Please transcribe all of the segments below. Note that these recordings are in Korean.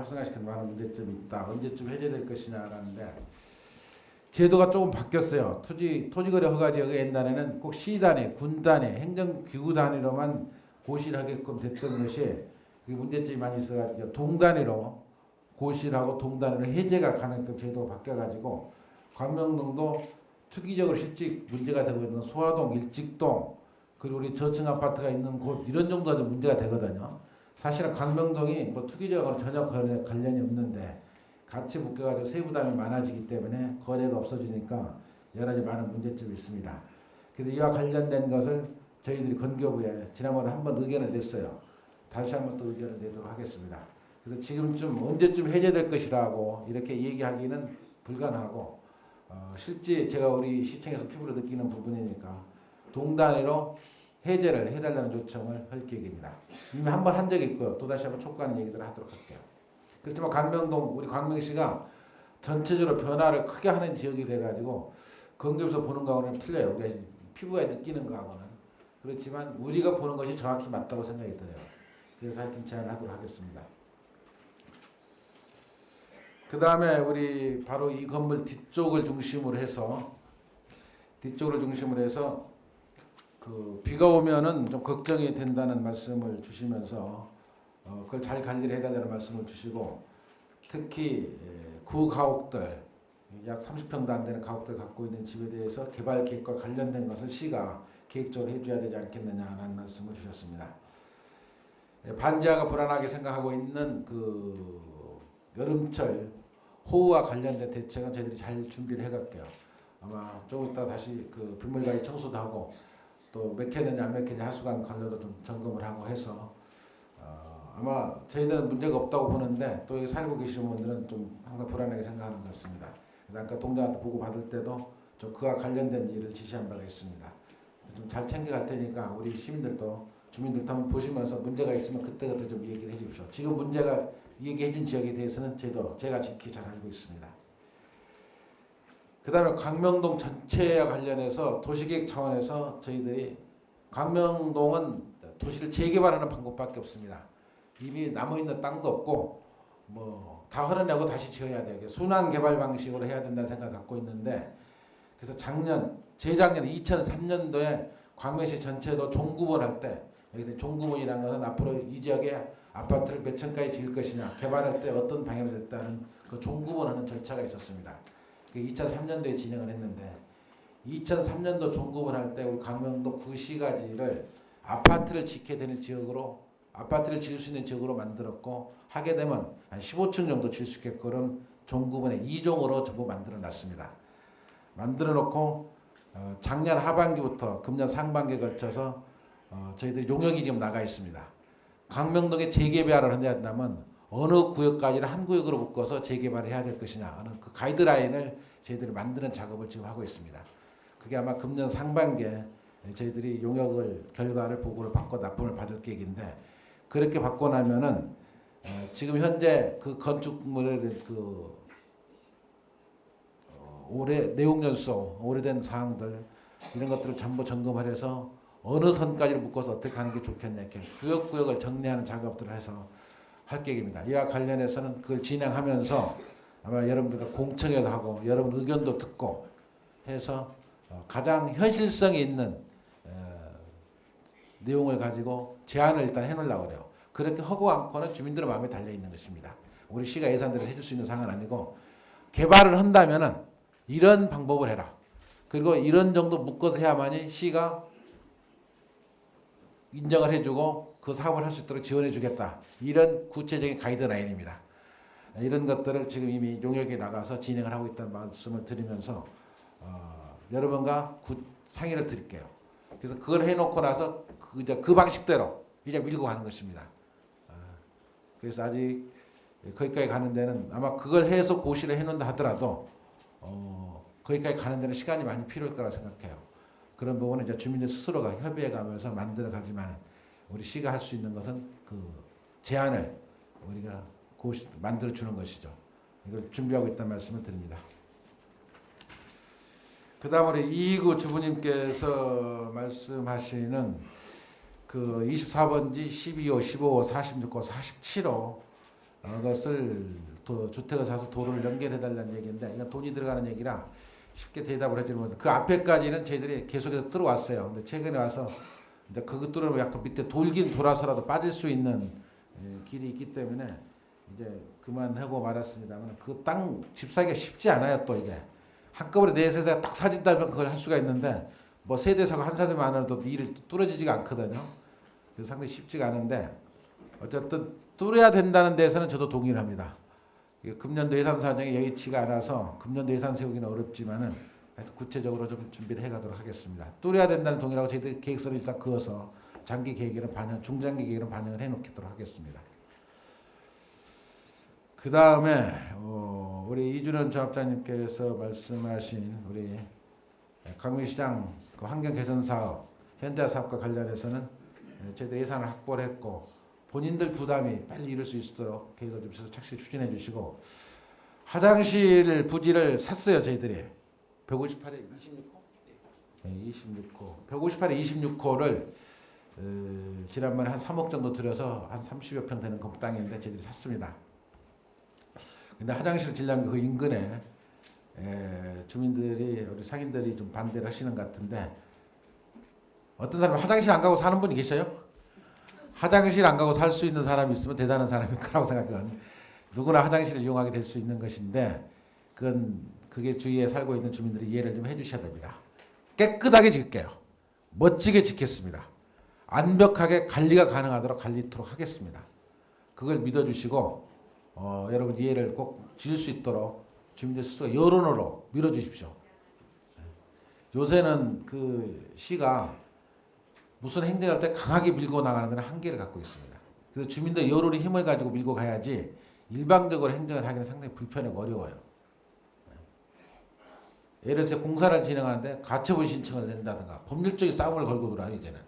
발생시키는 많은 문제점이 있다. 언제쯤 해제될 것이냐라는데 제도가 조금 바뀌었어요. 토지거래 허가 지역이 옛날에는 꼭 시단위, 군단위, 행정기구 단위로만 고시를 하게끔 됐던 것이 문제점이 많이 있어가지고 동단위로 고시를 하고 동단위로 해제가 가능했던 제도가 바뀌어가지고 광명동도 투기적으로 실직 문제가 되고 있는 소화동, 일직동 그리고 우리 저층 아파트가 있는 곳 이런 정도가 좀 문제가 되거든요. 사실은 광명동이 뭐 투기적으로 전혀 관련이 없는데 같이 묶여가지고 세부담이 많아지기 때문에 거래가 없어지니까 여러 가지 많은 문제점이 있습니다. 그래서 이와 관련된 것을 저희들이 건교부에 지난번에 한번 의견을 냈어요. 다시 한번 또 의견을 내도록 하겠습니다. 그래서 지금쯤 언제쯤 해제될 것이라고 이렇게 얘기하기는 불가능하고 실제 제가 우리 시청에서 피부로 느끼는 부분이니까 동단위로 해제를 해달라는 요청을 할 계획입니다. 이미 한번 한 적이 있고요. 또다시 한번 촉구하는 얘기들을 하도록 할게요. 그렇지만 광명동 우리 광명시가 전체적으로 변화를 크게 하는 지역이 돼가지고 건교에서 보는 거하고는 틀려요. 우리가 피부에 느끼는 거하고는. 그렇지만 우리가 보는 것이 정확히 맞다고 생각이 들어요. 그래서 하여튼 제안하도록 하겠습니다. 그 다음에 우리 바로 이 건물 뒤쪽을 중심으로 해서 그 비가 오면은 좀 걱정이 된다는 말씀을 주시면서 그걸 잘 관리를 해달라는 말씀을 주시고 특히 구가옥들 약 30평도 안 되는 가옥들 갖고 있는 집에 대해서 개발 계획과 관련된 것을 시가 계획적으로 해줘야 되지 않겠느냐라는 말씀을 주셨습니다. 반지하가 불안하게 생각하고 있는 그 여름철 호우와 관련된 대책은 저희들이 잘 준비를 해갈게요. 아마 조금 이따 다시 그 빗물관리 청소도 하고 또 맥혔느냐 안 맥혔느냐 하수관 관련도 좀 점검을 하고 해서 아마 저희들은 문제가 없다고 보는데 또 여기 살고 계시는 분들은 좀 항상 불안하게 생각하는 것 같습니다. 그래서 아까 동장한테 보고 받을 때도 좀 그와 관련된 일을 지시한 바가 있습니다. 좀 잘 챙겨갈 테니까 우리 시민들도 주민들도 한번 보시면서 문제가 있으면 그때그때 좀 얘기를 해주십시오. 지금 문제가 얘기해준 지역에 대해서는 제가 지키 잘 알고 있습니다. 그 다음에 광명동 전체와 관련해서 도시계획 차원에서 저희들이 광명동은 도시를 재개발하는 방법밖에 없습니다. 이미 남아있는 땅도 없고 뭐 다 헐어내고 다시 지어야 돼요. 순환 개발 방식으로 해야 된다는 생각을 갖고 있는데 그래서 재작년 2003년도에 광명시 전체도 종구분할 때 여기서 종구분이라는 것은 앞으로 이 지역에 아파트를 몇 층까지 지을 것이냐 개발할 때 어떤 방향을 졌다는 그 종구분하는 절차가 있었습니다. 2003년도에 진행을 했는데 2003년도 종구분할 때 우리 광명도 구시가지를 아파트를 짓게 되는 지역으로 아파트를 지을 수 있는 지역으로 만들었고 하게 되면 한 15층 정도 지을 수 있게끔 종구분의 2종으로 전부 만들어 놨습니다. 만들어 놓고 작년 하반기부터 금년 상반기에 걸쳐서 저희들이 용역이 지금 나가 있습니다. 광명동에 재개발을 해야 된다면 어느 구역까지는 한 구역으로 묶어서 재개발을 해야 될 것이냐 하는 그 가이드라인을 저희들이 만드는 작업을 지금 하고 있습니다. 그게 아마 금년 상반기에 저희들이 용역을 결과를 보고를 받고 납품을 받을 계획인데 그렇게 받고 나면은 지금 현재 그 건축물의 그 내용 연수 오래된 사항들 이런 것들을 전부 점검을 해서 어느 선까지를 묶어서 어떻게 하는 게 좋겠냐 이렇게 구역을 정리하는 작업들을 해서 할 계획입니다. 이와 관련해서는 그걸 진행하면서 아마 여러분들과 공청회도 하고 여러분 의견도 듣고 해서 가장 현실성이 있는 내용을 가지고 제안을 일단 해놓으려고 그래요. 그렇게 하고 않고는 주민들의 마음에 달려있는 것입니다. 우리 시가 예산대로 해줄 수 있는 상황은 아니고 개발을 한다면은 이런 방법을 해라. 그리고 이런 정도 묶어서 해야만이 시가 인정을 해주고 그 사업을 할 수 있도록 지원해 주겠다. 이런 구체적인 가이드라인입니다. 이런 것들을 지금 이미 용역에 나가서 진행을 하고 있다는 말씀을 드리면서 여러분과 상의를 드릴게요. 그래서 그걸 해놓고 나서 그 방식대로 이제 밀고 가는 것입니다. 그래서 아직 거기까지 가는 데는 아마 그걸 해서 고시를 해놓는다 하더라도 거기까지 가는 데는 시간이 많이 필요할 거라 생각해요. 그런 부분은 이제 주민들 스스로가 협의해 가면서 만들어 가지만 우리 시가 할 수 있는 것은 그 제안을 우리가 만들어 주는 것이죠. 이걸 준비하고 있다는 말씀을 드립니다. 그다음 우리 이구 주부님께서 말씀하시는 그 24번지 12호, 15호, 46호, 47호 것을 주택을 사서 도로를 연결해달라는 얘기인데 이건 돈이 들어가는 얘기라 쉽게 대답을 하지는 못해요. 그 앞에까지는 저희들이 계속해서 뚫어왔어요. 근데 최근에 와서 이제 그거 뚫으면 약간 밑에 돌긴 돌아서라도 빠질 수 있는 길이 있기 때문에 이제 그만하고 말았습니다만 그 땅 집 사기가 쉽지 않아요. 또 이게 한꺼번에 네 세대가 딱 사진다면 그걸 할 수가 있는데 뭐 세대 사고 한 세대만 하더라도 일이 뚫어지지가 않거든요. 그래서 상당히 쉽지가 않은데 어쨌든 뚫어야 된다는 데서는 저도 동의를 합니다. 금년도 예산 사정이 여의치가 않아서 금년도 예산 세우기는 어렵지만은 구체적으로 좀 준비를 해가도록 하겠습니다. 뚫어야 된다는 동의라고 저희들 계획서를 일단 그어서 장기 계획에는 반영, 중장기 계획에는 반영을 해놓도록 하겠습니다. 그 다음에 우리 이준원 조합장님께서 말씀하신 우리 강릉시장 그 환경 개선 사업, 현대화 사업과 관련해서는 저희들 예산을 확보를 했고 본인들 부담이 빨리 이룰 수 있도록 계획을 좀 착실히 추진해 주시고 화장실 부지를 샀어요. 저희들이 158에 26호? 네, 26호. 158에 26호를 지난번에 한 3억 정도 들여서 한 30여 평 되는 건물땅인데 저희들이 샀습니다. 근데 화장실 질량 그 인근에 주민들이 우리 상인들이 좀 반대를 하시는 것 같은데 어떤 사람이 화장실 안 가고 사는 분이 계셔요? 화장실 안 가고 살 수 있는 사람이 있으면 대단한 사람일 거라고 생각은 누구나 화장실을 이용하게 될 수 있는 것인데 그게 주위에 살고 있는 주민들이 이해를 좀 해주셔야 됩니다. 깨끗하게 지킬게요. 멋지게 지켰습니다. 완벽하게 관리가 가능하도록 관리토록 하겠습니다. 그걸 믿어주시고 여러분 이해를 꼭 지을 수 있도록 주민들 스스로 여론으로 밀어주십시오. 요새는 그 시가 무슨 행정할 때 강하게 밀고 나가는 데는 한계를 갖고 있습니다. 그래서 주민들 여론의 힘을 가지고 밀고 가야지 일방적으로 행정을 하기는 상당히 불편하고 어려워요. 예를 들어서 공사를 진행하는데 가처분 신청을 낸다든가 법률적인 싸움을 걸고 돌아요. 이제는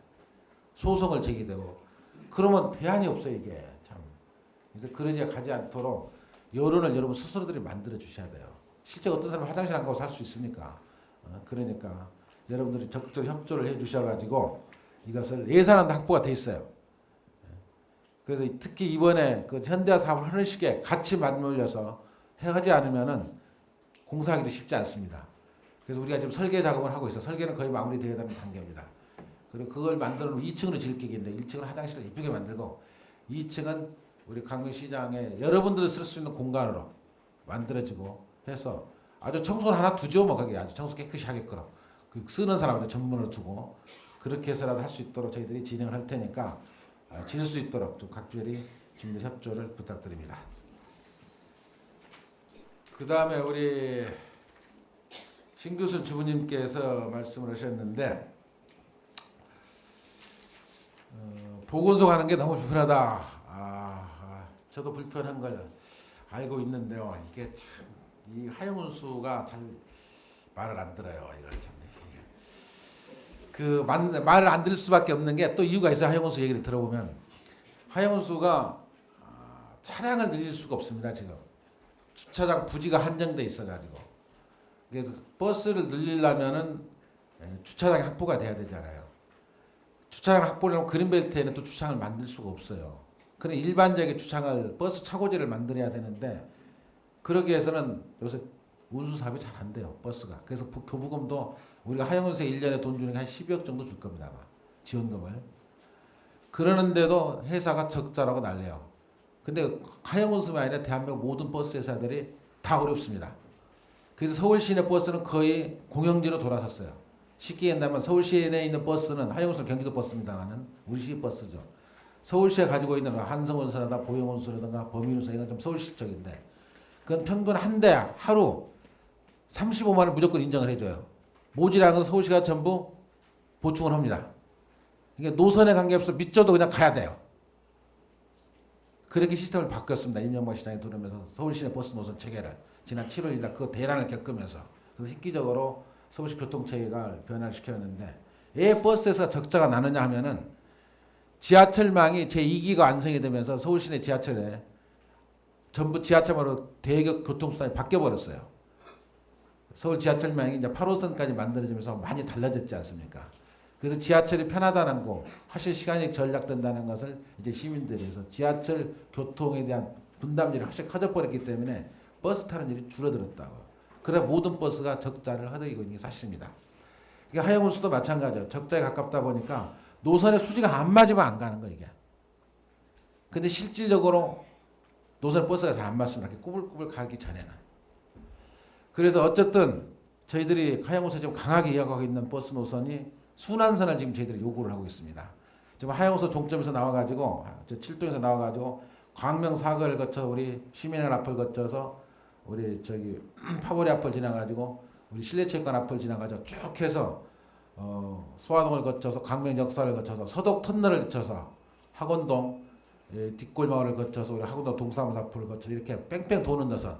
소송을 제기되고 그러면 대안이 없어요. 이게 참. 그래서 그러지 가지 않도록 여론을 여러분 스스로들이 만들어 주셔야 돼요. 실제 어떤 사람이 화장실 안 가고 살 수 있습니까? 그러니까 여러분들이 적극적으로 협조를 해 주셔가지고 이것을 예산은 확보가 돼 있어요. 그래서 특히 이번에 그 현대화 사업을 하는 시기에 같이 맞물려서 하지 않으면은 공사하기도 쉽지 않습니다. 그래서 우리가 지금 설계 작업을 하고 있어. 설계는 거의 마무리되어야 되는 단계입니다. 그리고 그걸 만들어 놓으면 2층으로 지을 계획인데 1층은 화장실을 이쁘게 만들고 2층은 우리 강릉시장에 여러분들이 쓸 수 있는 공간으로 만들어지고 해서 아주 청소를 하나 두죠. 뭐 거기 아주 청소 깨끗이 하게끔 그 쓰는 사람한테 전문으로 두고 그렇게 해서라도 할 수 있도록 저희들이 진행을 할 테니까 지을 수 있도록 좀 각별히 주민들 협조를 부탁드립니다. 그 다음에 우리 신규순 주부님께서 말씀을 하셨는데 보건소 가는 게 너무 불편하다. 저도 불편한 걸 알고 있는데요. 이게 참 이 하영훈수가 잘 말을 안 들어요. 이거 참. 그 말을 안 들을 수밖에 없는 게 또 이유가 있어요. 하영훈수 얘기를 들어보면 하영훈수가 차량을 늘릴 수가 없습니다. 지금 주차장 부지가 한정돼 있어가지고 그래서 버스를 늘리려면은 주차장이 확보가 돼야 되잖아요. 주차장 확보를 그린벨트에는 또 주차장을 만들 수가 없어요. 그래 일반적인 주차장을 버스 차고지를 만들어야 되는데 그러기 위해서는 요새 운수 사업이 잘 안 돼요. 버스가. 그래서 교부금도 우리가 하영훈수에 1년에 돈 주는 게 한 12억 정도 줄 겁니다. 아마. 지원금을. 그러는데도 회사가 적자라고 난리요. 근데 하영훈수만 아니라 대한민국 모든 버스 회사들이 다 어렵습니다. 그래서 서울 시내 버스는 거의 공영지로 돌아섰어요. 쉽게 얘기하면 서울 시내에 있는 버스는 하영훈수는 경기도 버스입니다만은 우리 시 버스죠. 서울시에 가지고 있는 한성운수라든가 보영운수라든가 범인운수 이건 좀 서울시 쪽인데 그건 평균 한 대 하루 35만 원 무조건 인정을 해줘요. 모자란 건 서울시가 전부 보충을 합니다. 이게 노선에 관계없어 밑져도 그냥 가야 돼요. 그렇게 시스템을 바꿨습니다. 임명박 시장이 들어오면서 서울시내 버스 노선 체계를 지난 7월 1일 그 대란을 겪으면서 그래서 획기적으로 서울시 교통체계가 변화를 시켰는데 왜 버스에서 적자가 나느냐 하면은 지하철망이 제2기가 완성이 되면서 서울시내 지하철에 전부 지하철로 대격 교통수단이 바뀌어버렸어요. 서울 지하철망이 이제 8호선까지 만들어지면서 많이 달라졌지 않습니까? 그래서 지하철이 편하다는 거, 훨씬 시간이 절약된다는 것을 이제 시민들에서 지하철 교통에 대한 분담률이 확실히 커져버렸기 때문에 버스 타는 일이 줄어들었다고. 그래서 모든 버스가 적자를 허덕이고 있는 게 사실입니다. 그러니까 하영운수도 마찬가지예요. 적자에 가깝다 보니까 노선의 수지가 안 맞으면 안 가는 거예요, 이게. 근데 실질적으로 노선 버스가 잘 안 맞습니다. 이렇게 꾸불꾸불 가기 전에는. 그래서 어쨌든 저희들이 하영운수 지금 강하게 이어가고 있는 버스 노선이 순환선을 지금 저희들이 요구를 하고 있습니다. 지금 하영운수 종점에서 나와가지고, 저 7동에서 나와가지고 광명 사거리를 거쳐 우리 시민회관 앞을 거쳐서 우리 저기 파보리 앞을 지나가지고 우리 실내체육관 앞을 지나가지고 쭉 해서 소화동을 거쳐서 광명 역사를 거쳐서 서독 터널을 거쳐서 학원동 뒷골마을을 거쳐서 우리 학원동 동사무소 앞을 거쳐서 이렇게 뺑뺑 도는 노선,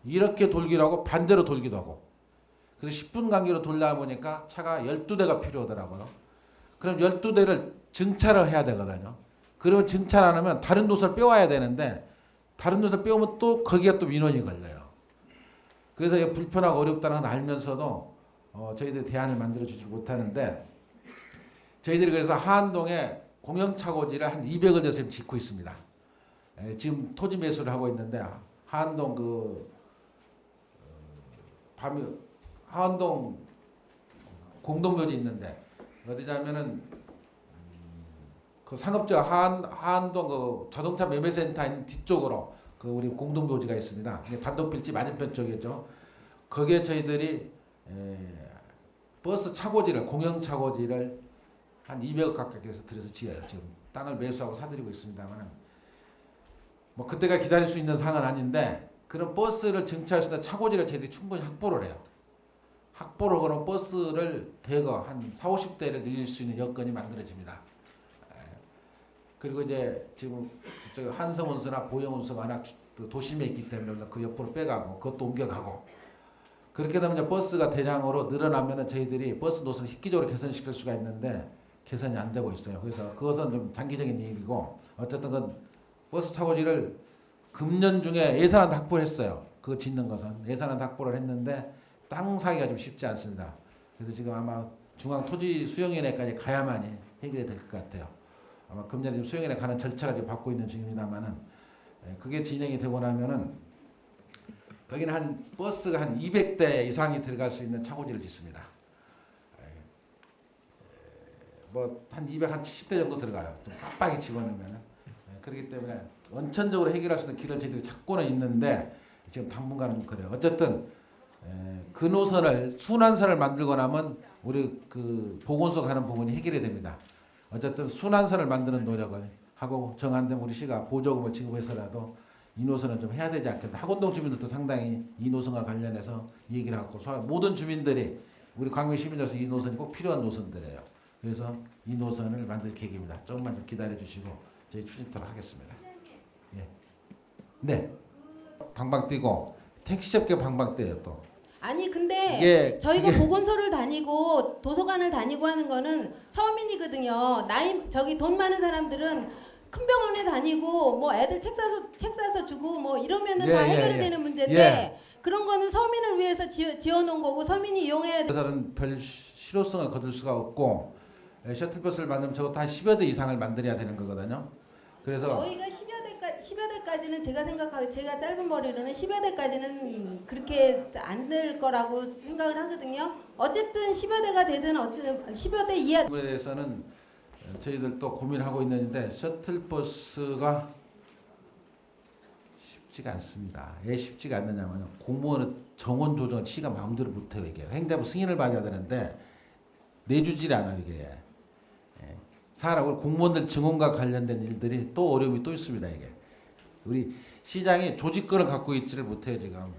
이렇게 돌기도 하고 반대로 돌기도 하고. 그래서 10분 간격으로 돌다 보니까 차가 12대가 필요하더라고요. 그럼 12대를 증차를 해야 되거든요. 그러면 증차를 안 하면 다른 노선을 빼와야 되는데 다른 노선을 빼오면 또 거기에 또 민원이 걸려요. 그래서 불편하고 어렵다는 걸 알면서도 저희들이 대안을 만들어주지 못하는데, 저희들이 그래서 하안동에 공영차고지를 한 200여 대 지금 짓고 있습니다. 지금 토지 매수를 하고 있는데, 하안동 하안동 공동묘지 있는데 어디냐면은 그 상업지역 하안동 그 자동차 매매센터 있는 뒤쪽으로 그 우리 공동묘지가 있습니다. 단독빌지 맞은편 쪽이죠. 거기에 저희들이 버스 차고지를, 공영 차고지를 한 200억 가깝게 해서 들여서 지어요. 지금 땅을 매수하고 사들이고 있습니다만, 뭐 그때가 기다릴 수 있는 상황은 아닌데, 그런 버스를 증차할 수 있는 차고지를 저희들이 충분히 확보를 해요. 확보를 그런 버스를 대거 한 40~50대를 늘릴 수 있는 여건이 만들어집니다. 그리고 이제 지금 한성운수나 보영운수가 워낙 도심에 있기 때문에 그 옆으로 빼가고 그것도 옮겨가고, 그렇게 되면 이제 버스가 대량으로 늘어나면은 저희들이 버스 노선을 획기적으로 개선시킬 수가 있는데 개선이 안 되고 있어요. 그래서 그것은 좀 장기적인 일이고, 어쨌든 그 버스 차고지를 금년 중에 예산안 확보를 했어요. 그거 짓는 것은 예산안 확보를 했는데 땅 사기가 좀 쉽지 않습니다. 그래서 지금 아마 중앙토지수용위원회까지 가야만이 해결이 될 것 같아요. 아마 금년에 지금 수용위원회 가는 절차를 지금 받고 있는 중입니다만은, 그게 진행이 되고 나면은 거기는 한 버스가 한 200대 이상이 들어갈 수 있는 차고지를 짓습니다. 뭐 한 270대 정도 들어가요. 좀 빡빡이 집어넣으면은. 그렇기 때문에 원천적으로 해결할 수 있는 길을 저희들이 찾고는 있는데 지금 당분간은 좀 그래요. 어쨌든 그 노선을 순환선을 만들고 나면 우리 그 보건소 가는 부분이 해결이 됩니다. 어쨌든 순환선을 만드는 노력을 하고, 정한되면 우리 시가 보조금을 지급해서라도 이 노선은 좀 해야 되지 않겠나. 학원동 주민들도 상당히 이 노선과 관련해서 얘기를 하고, 모든 주민들이 우리 광명 시민들로서 이 노선이 꼭 필요한 노선들이에요. 그래서 이 노선을 만들 계획입니다. 조금만 좀 기다려 주시고 저희 추진토록 하겠습니다. 예. 네. 방방 뛰고 택시업계 방방 뛰어요 또. 아니 근데 저희가 보건소를 다니고 도서관을 다니고 하는 거는 서민이거든요. 저기 돈 많은 사람들은 큰 병원에 다니고 뭐 애들 책 사서 주고 뭐 이러면은 다 해결이 되는 문제인데, 그런 거는 서민을 위해서 지어놓은 거고 서민이 이용해야 돼. 그래서는 별 실효성을 거둘 수가 없고, 셔틀버스를 만들면 적어도 한 10여 대 이상을 만들어야 되는 거거든요. 그래서 저희가 10여 대까지는 제가 짧은 머리로는 10여 대까지는 그렇게 안 될 거라고 생각을 하거든요. 어쨌든 10여 대가 되든 어쨌든 10여 대 이하. 부분에 대해서는 저희들도 고민하고 있는데, 셔틀버스가 쉽지가 않습니다. 왜 쉽지가 않느냐면 공무원은 정원 조정을 시가 마음대로 못해요. 이게 행정부 승인을 받아야 되는데 내주질 않아요. 이게 사람 우리 공무원들 증언과 관련된 일들이 또 어려움이 또 있습니다. 이게 우리 시장이 조직권을 갖고 있지를 못해요. 지금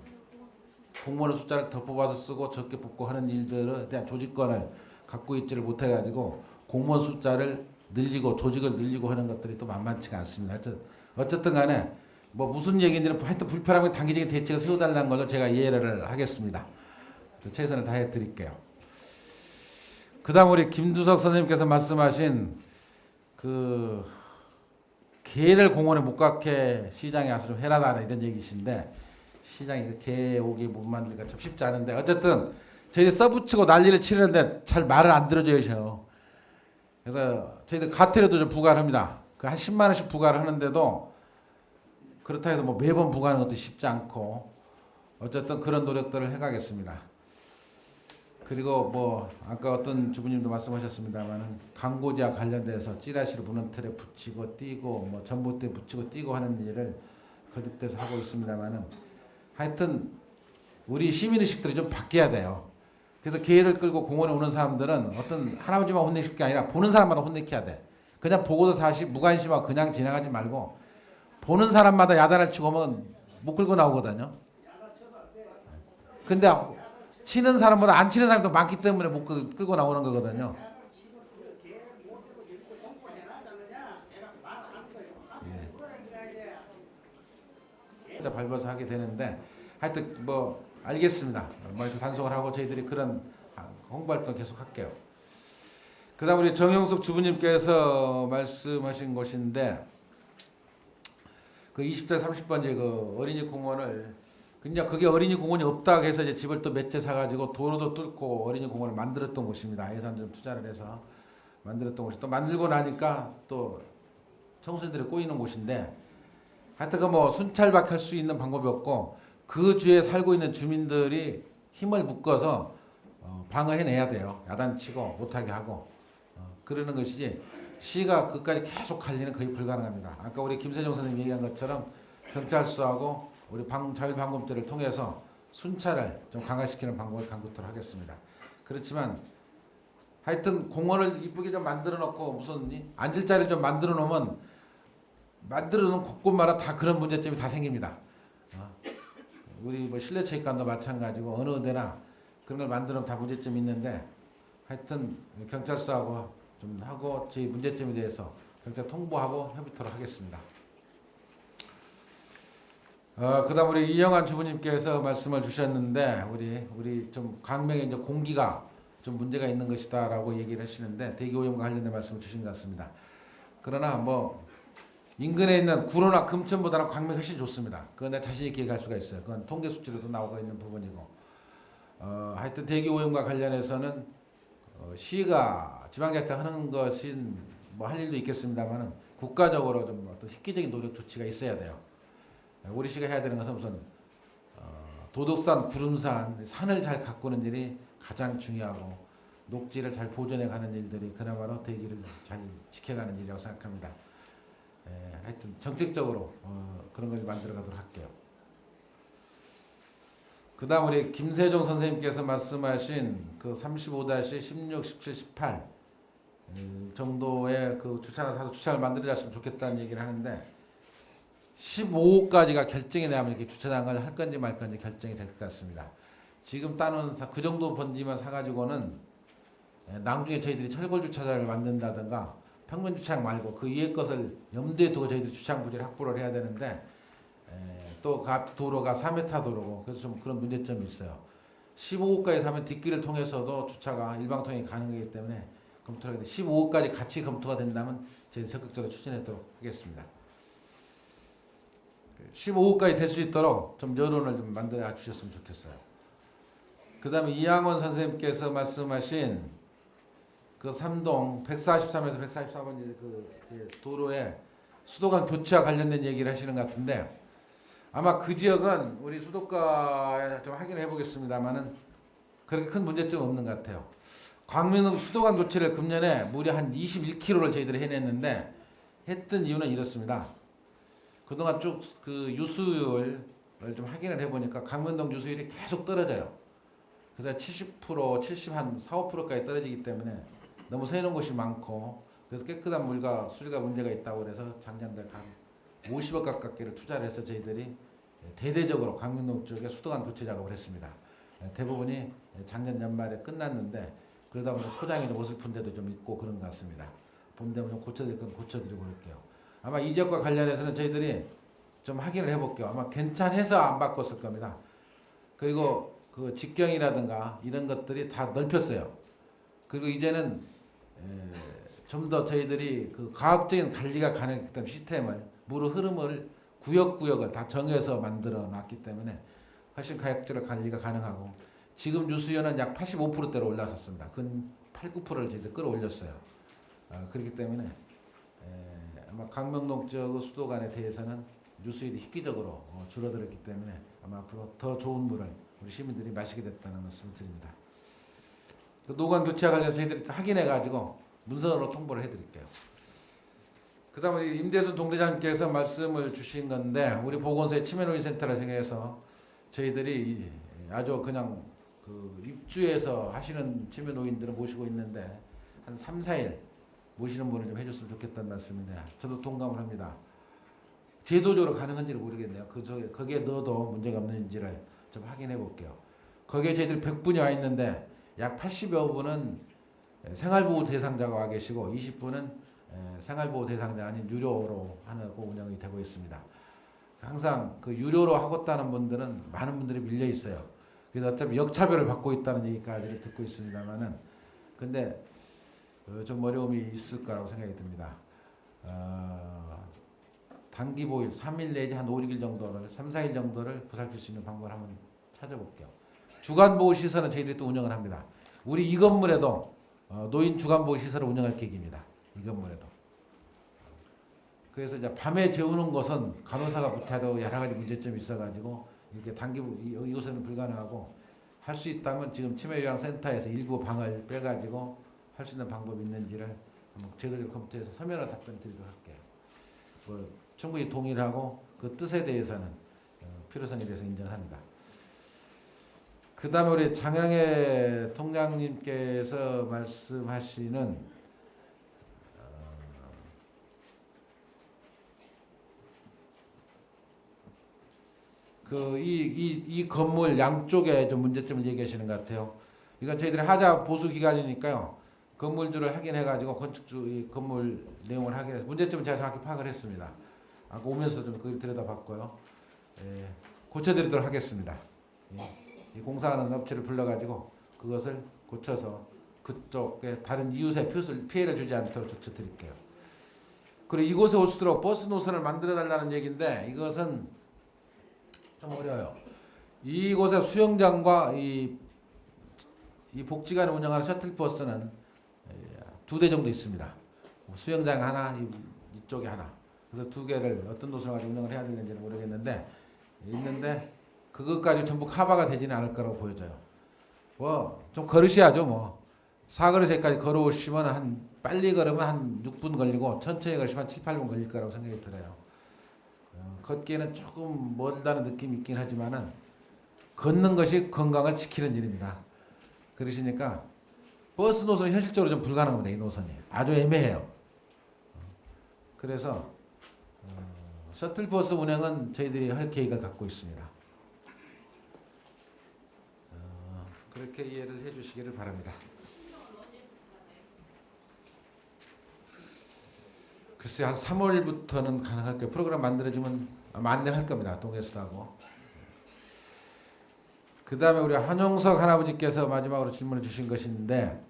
공무원의 숫자를 더 뽑아서 쓰고 적게 뽑고 하는 일들에 대한 조직권을 갖고 있지를 못해가지고 공무원 숫자를 늘리고 조직을 늘리고 하는 것들이 또 만만치가 않습니다. 어쨌든 간에 뭐 무슨 얘기인지는 하여튼 불편하면 단기적인 대책을 세워달라는 걸로 제가 이해를 하겠습니다. 최선을 다해 드릴게요. 그 다음 우리 김두석 선생님께서 말씀하신 그 개를 공원에 못 갖게 시장에 와서 좀 해라다 이런 얘기신데, 시장이 개 오게 못 만들기가 참 쉽지 않은데, 어쨌든 저희들 써붙이고 난리를 치는데 잘 말을 안 들어줘요. 그래서 저희들 가태료도 좀 부과를 합니다. 그 한 10만 원씩 부과를 하는데도 그렇다 해서 뭐 매번 부과하는 것도 쉽지 않고 어쨌든 그런 노력들을 해가겠습니다. 그리고 뭐 아까 어떤 주부님도 말씀하셨습니다만은 광고지와 관련돼서 찌라시를 문헌 틀에 붙이고 띄고 뭐 전봇대 붙이고 띄고 하는 일을 거듭돼서 하고 있습니다만은 하여튼 우리 시민의식들이 좀 바뀌어야 돼요. 그래서 개를 끌고 공원에 오는 사람들은 어떤 할아버지만 혼내실 게 아니라 보는 사람마다 혼내켜야 돼. 그냥 보고도 사실 무관심하고 그냥 지나가지 말고 보는 사람마다 야단을 치고 오면 못 끌고 나오거든요. 근데 치는 사람보다 안 치는 사람도 많기 때문에 못 끌고 나오는 거거든요. 진짜 밟아서 하게 되는데 하여튼 뭐 알겠습니다. 뭐 단속을 하고 저희들이 그런 홍보 활동 계속 할게요. 그다음 우리 정영숙 주부님께서 말씀하신 것인데 그 20대 30번째 그 어린이 공원을 그냥 그게 어린이 공원이 없다고 해서 이제 집을 또 몇 채 사가지고 도로도 뚫고 어린이 공원을 만들었던 곳입니다. 예산 좀 투자를 해서 만들었던 곳이 또 만들고 나니까 또 청소년들이 꼬이는 곳인데 하여튼 그 뭐 순찰밖에 할 수 있는 방법이 없고 그 주에 살고 있는 주민들이 힘을 묶어서 방어해내야 돼요. 야단치고 못하게 하고 그러는 것이지 시가 그까지 계속 할 일은 거의 불가능합니다. 아까 우리 김세종 선생님 얘기한 것처럼 경찰서하고 우리 자율방범죄를 통해서 순찰을 좀 강화시키는 방법을 강구토록 하겠습니다. 그렇지만 하여튼 공원을 이쁘게 좀 만들어 놓고 무슨 앉을 자리를 좀 만들어 놓으면 만들어 놓은 곳곳마다 다 그런 문제점이 다 생깁니다. 우리 뭐 실내 체육관도 마찬가지고 어느 데나 그런 걸 만들어 놓으면 다 문제점이 있는데 하여튼 경찰서하고 좀 하고 저희 문제점에 대해서 경찰 통보하고 협의토록 하겠습니다. 그다음 우리 이영환 주부님께서 말씀을 주셨는데 우리 좀 강명에 이제 공기가 좀 문제가 있는 것이다라고 얘기를 하시는데 대기오염과 관련된 말씀을 주신 것 같습니다. 그러나 뭐 인근에 있는 구로나 금천보다는 광명이 훨씬 좋습니다. 그건 내가 자신 있게 얘기할 수가 있어요. 그건 통계 수치로도 나오고 있는 부분이고 하여튼 대기오염과 관련해서는 시가 지방자치가 하는 것은 뭐 할 일도 있겠습니다만은 국가적으로 좀 어떤 획기적인 노력 조치가 있어야 돼요. 우리 시가 해야 되는 것은 우선 도덕산, 구름산, 산을 잘 가꾸는 일이 가장 중요하고 녹지를 잘 보존해 가는 일들이 그나마로 대기를 잘 지켜가는 일이라고 생각합니다. 하여튼 정책적으로 그런 걸 만들어 가도록 할게요. 그 다음 우리 김세종 선생님께서 말씀하신 그 35-16, 17, 18 정도의 그 주차장 사서 주차장을 만들어졌으면 좋겠다는 얘기를 하는데 15호까지가 결정이 되면 이렇게 주차장을 할 건지 말 건지 결정이 될 것 같습니다. 지금 따는 그 정도 번지만 사가지고는 나중에 저희들이 철골 주차장을 만든다든가 평면 주차장 말고 그 위에 것을 염두에 두고 저희들이 주차장 부지를 확보를 해야 되는데 또 도로가 4m 도로고 그래서 좀 그런 문제점이 있어요. 15호까지 사면 뒷길을 통해서도 주차가 일방통행이 가능하기 때문에 검토를 하는데 15호까지 같이 검토가 된다면 저희 적극적으로 추진하도록 하겠습니다. 15호까지 될 수 있도록 좀 여론을 좀 만들어 주셨으면 좋겠어요. 그 다음에 이양원 선생님께서 말씀하신 그 삼동 143에서 144번 그 도로에 수도관 교체와 관련된 얘기를 하시는 것 같은데 아마 그 지역은 우리 수도가에 좀 확인을 해보겠습니다만은 그렇게 큰 문제점 없는 것 같아요. 광명동 수도관 교체를 금년에 무려 한 21km를 저희들이 해냈는데 했던 이유는 이렇습니다. 그동안 쭉 그 유수율을 좀 확인을 해보니까 강변동 유수율이 계속 떨어져요. 그래서 70%, 70 한 4, 5%까지 떨어지기 때문에 너무 세놓은 곳이 많고 그래서 깨끗한 물과 수리가 문제가 있다고 그래서 작년에 한 50억 가깝게를 투자를 해서 저희들이 대대적으로 강변동 쪽에 수도관 교체 작업을 했습니다. 대부분이 작년 연말에 끝났는데 그러다 보니 포장이 좀 어설픈 데도 좀 있고 그런 것 같습니다. 봄 되면 좀 고쳐드릴 건 고쳐드리고 그럴게요. 아마 이 지역과 관련해서는 저희들이 좀 확인을 해볼게요. 아마 괜찮아서 안 바꿨을 겁니다. 그리고 그 직경이라든가 이런 것들이 다 넓혔어요. 그리고 이제는 좀 더 저희들이 그 과학적인 관리가 가능했기 때문에 시스템을 물의 흐름을 구역구역을 다 정해서 만들어 놨기 때문에 훨씬 과학적으로 관리가 가능하고 지금 유수연은 약 85%대로 올라섰습니다. 근 8, 9%를 저희들 끌어올렸어요. 그렇기 때문에 아마 강명동 지역 수도관에 대해서는 뉴스일이 획기적으로 줄어들었기 때문에 아마 앞으로 더 좋은 물을 우리 시민들이 마시게 됐다는 말씀을 드립니다. 노관 교체와 관련해서 저희들이 확인해 가지고 문서로 통보를 해드릴게요. 그다음에 임대순 동대장님께서 말씀을 주신 건데 우리 보건소의 치매노인센터를 생각해서 저희들이 아주 그냥 그 입주해서 하시는 치매노인들을 모시고 있는데 한 3, 4일 모시는 분을 좀 해줬으면 좋겠다는 말씀인데 저도 동감을 합니다. 제도적으로 가능한지를 모르겠네요. 거기에 넣어도 문제가 없는지를 좀 확인해 볼게요. 거기에 저희들 100분이 와 있는데 약 80여 분은 생활보호 대상자가 와 계시고 20분은 생활보호 대상자 아닌 유료로 하고 운영이 되고 있습니다. 항상 그 유료로 하겠다는 분들은 많은 분들이 밀려 있어요. 그래서 어차피 역차별을 받고 있다는 얘기까지를 듣고 있습니다만은 근데 좀 어려움이 있을 거라고 생각이 듭니다. 단기 보일 3일 내지 한 5, 6일 정도를 3, 4일 정도를 보살필 수 있는 방법을 한번 찾아볼게요. 주간보호시설은 저희들이 또 운영을 합니다. 우리 이 건물에도 노인 주간보호시설을 운영할 계획입니다. 이 건물에도. 그래서 이제 밤에 재우는 것은 간호사가 못해도 여러 가지 문제점이 있어가지고 이렇게 단기 이곳에는 불가능하고 할 수 있다면 지금 치매요양센터에서 일부 방을 빼가지고 할 수 있는 방법이 있는지를 제도적 검토해서 서면으로 답변 드리도록 할게요. 뭐 충분히 동의하고 그 뜻에 대해서는 필요성에 대해서 인정합니다. 그 다음에 우리 장영애 통장님께서 말씀하시는 이 건물 양쪽에 좀 문제점을 얘기하시는 것 같아요. 이건 저희들이 하자 보수 기간이니까요. 건물주를 확인해가지고 건축주 이 건물 내용을 확인해서 문제점은 제가 정확히 파악을 했습니다. 아까 오면서 좀 그걸 들여다봤고요. 고쳐드리도록 하겠습니다. 이 공사하는 업체를 불러가지고 그것을 고쳐서 그쪽에 다른 이웃에 피해를 주지 않도록 조쳐드릴게요. 그리고 이곳에 올수록 버스 노선을 만들어달라는 얘기인데 이것은 좀 어려워요. 이곳에 수영장과 이 복지관을 운영하는 셔틀버스는 2대 정도 있습니다. 수영장 하나, 이쪽에 하나. 그래서 2개를 어떤 노선을 가지고 운영을 해야 되는지는 모르겠는데 있는데 그것까지 전부 커버가 되지는 않을 거라고 보여져요. 뭐 좀 걸으셔야죠. 뭐 사거리까지 걸어오시면 빨리 걸으면 한 6분 걸리고 천천히 걸으시면 7, 8분 걸릴 거라고 생각이 들어요. 걷기에는 조금 멀다는 느낌이 있긴 하지만은 걷는 것이 건강을 지키는 일입니다. 그러시니까 버스 노선은 현실적으로 좀 불가능합니다. 이 노선이 아주 애매해요. 그래서 셔틀버스 운행은 저희들이 할 계획을 갖고 있습니다. 그렇게 이해를 해주시기를 바랍니다. 글쎄 한 3월부터는 가능할 거예요. 프로그램 만들어지면 아마 안내할 겁니다. 동해수도 하고. 그 다음에 우리 한용석 할아버지께서 마지막으로 질문을 주신 것인데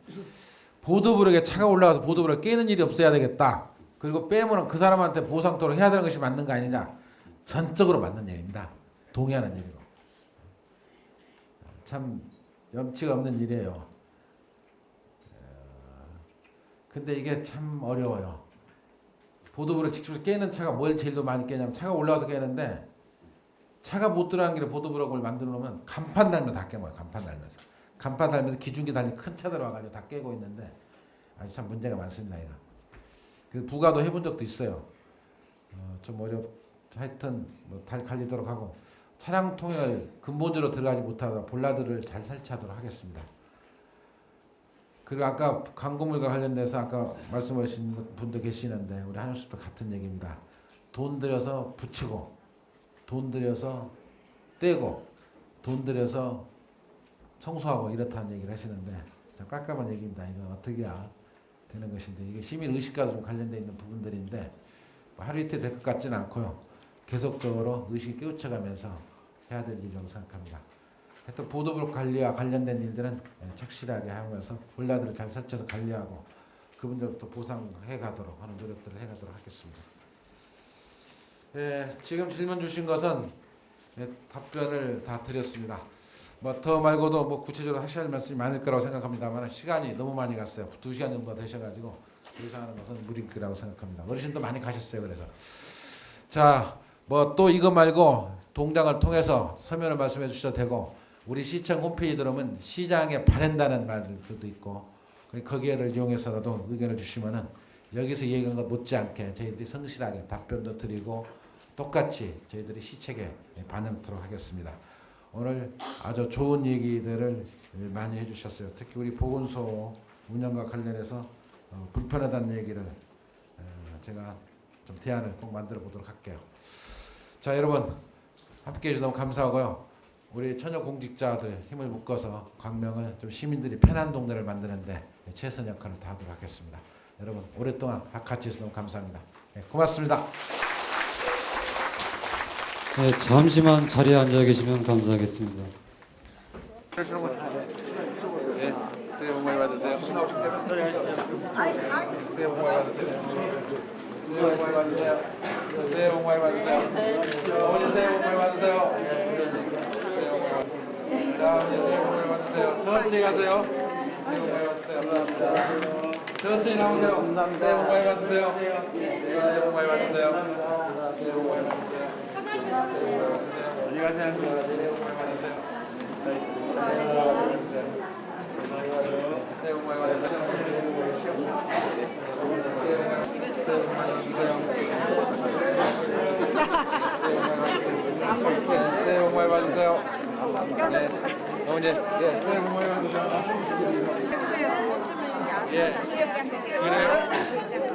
보도블럭에 차가 올라가서 보도블럭 깨는 일이 없어야 되겠다. 그리고 빼면 그 사람한테 보상토록 해야 되는 것이 맞는 거 아니냐. 전적으로 맞는 얘기입니다. 동의하는 일이고. 참 염치가 없는 일이에요. 근데 이게 참 어려워요. 보도블럭 직접 깨는 차가 뭘 제일 더 많이 깨냐면 차가 올라와서 깨는데 차가 못 들어가는 길에 보도블럭을 만들어 놓으면 간판 달면 다 깨먹어요. 간판 달면서 기중기 달린 큰 차들 와가지고 다 깨고 있는데 아주 참 문제가 많습니다. 이거. 그래서 부가도 해본 적도 있어요. 좀 하여튼 뭐 갈리도록 하고 차량 통행을 근본적으로 들어가지 못하도록 볼라드를 잘 설치하도록 하겠습니다. 그리고 아까 광고물과 관련돼서 아까 말씀하신 분도 계시는데 우리 한용수도 같은 얘기입니다. 돈 들여서 붙이고 돈 들여서 떼고 돈 들여서 청소하고 이렇다는 얘기를 하시는데 참 깝깝한 얘기입니다. 이거 어떻게 해야 되는 것인데 이게 시민의식과도 좀 관련돼 있는 부분들인데 뭐 하루 이틀 될 것 같지는 않고요. 계속적으로 의식을 깨우쳐가면서 해야 될 일이라고 생각합니다. 하여튼 보도블록 관리와 관련된 일들은 착실하게 하면서 볼라드를 잘 설치해서 관리하고 그분들부터 보상해 가도록 하는 노력들을 해 가도록 하겠습니다. 지금 질문 주신 것은 답변을 다 드렸습니다. 뭐 더 말고도 뭐 구체적으로 하셔야 할 말씀이 많을 거라고 생각합니다만 시간이 너무 많이 갔어요. 2시간 정도 되셔가지고 더 이상 하는 것은 무리일 거라고 생각합니다. 어르신도 많이 가셨어요. 그래서 자 뭐 또 이거 말고 동장을 통해서 서면을 말씀해 주셔도 되고 우리 시청 홈페이지 들어오면 시장에 바란다는 말도 있고 거기를 이용해서라도 의견을 주시면은 여기서 얘기한 것 못지않게 저희들이 성실하게 답변도 드리고 똑같이 저희들이 시책에 반영토록 하겠습니다. 오늘 아주 좋은 얘기들을 많이 해주셨어요. 특히 우리 보건소 운영과 관련해서 불편하다는 얘기를 제가 좀 대안을 꼭 만들어 보도록 할게요. 자, 여러분 함께해 주셔서 너무 감사하고요. 우리 처녀 공직자들 힘을 묶어서 광명을 좀 시민들이 편한 동네를 만드는데 최선 역할을 다하도록 하겠습니다. 여러분 오랫동안 같이 해주셔서 너무 감사합니다. 네, 고맙습니다. 네, 잠시만 자리에 앉아 계시면 감사하겠습니다. 네, 새해 복 많이 받으세요. 새해 복 많이 받으세요. 새해 복 많이 받으세요. 새해 복 많이 받으세요. 어머니 새해 복 많이 받으세요. 자, 어머니 새해 복 많이 받으세요. 천천히 가세요. 새해 복 많이 받으세요. 천천히 나오세요. 새해 복 많이 받으세요. 새해 복 많이 받으세요. 새해 복 많이 받으세요. 어디 가세요? 새해 복 많이 받으세요. 새해 복 많이 받으세요. 새해 복 많이 받으세요. 네, 어머니, 새해 복 많이 받으세요. 예, 그래요?